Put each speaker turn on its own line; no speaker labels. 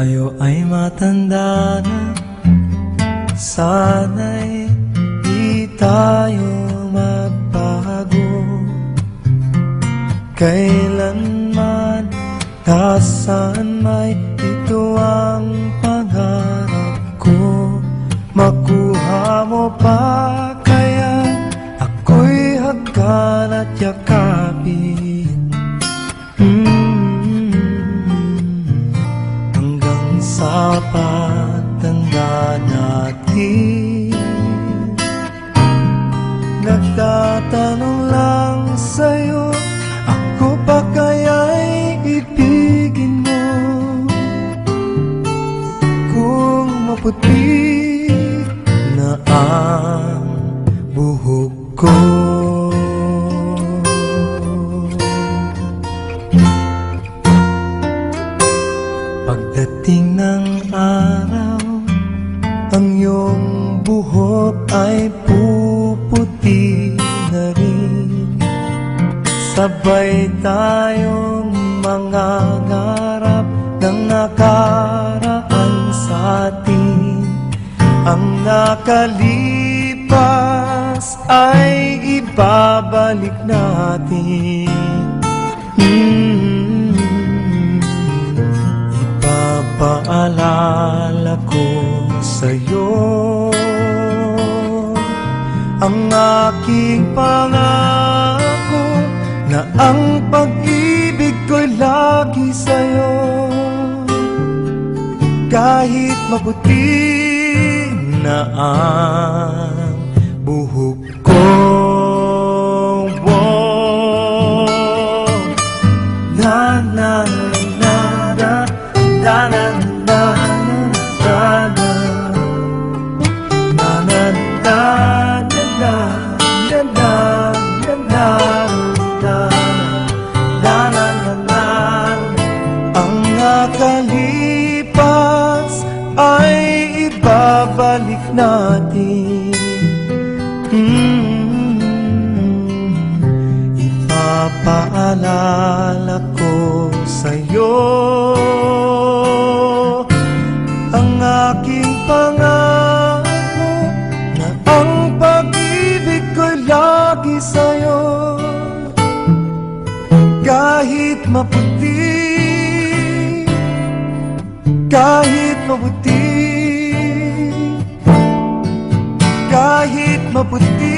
tayo ay matanda na, sana'y di tayo magbago. Kailanman, nasaan may ito ang pangarap ko. Makuha mo pa kaya ako'y hagkan at yakapin, hanggang sa pagtanda natin. Nagtatanong lang sa'yo, ako pa kaya'y ibigin mo? Kung maputi na ang buhok ko, pagdating ng araw, ang iyong buhok ay puputi na rin. Sabay tayong mangangarap ng nakaraan sa atin. Ang nakalipas ay ibabalik natin. Ipapaalala ko sa'yo ang aking pangako, na ang pag-ibig ko'y lagi sa'yo. Kahit maputi na ang buhok ko, na na na na na na na na nakalipas ay ibabalik natin. Ipapaalala ko sa'yo ang aking pangako, na ang pag-ibig ko'y lagi sa'yo. Kahit maputi, kahit maputi, kahit maputi,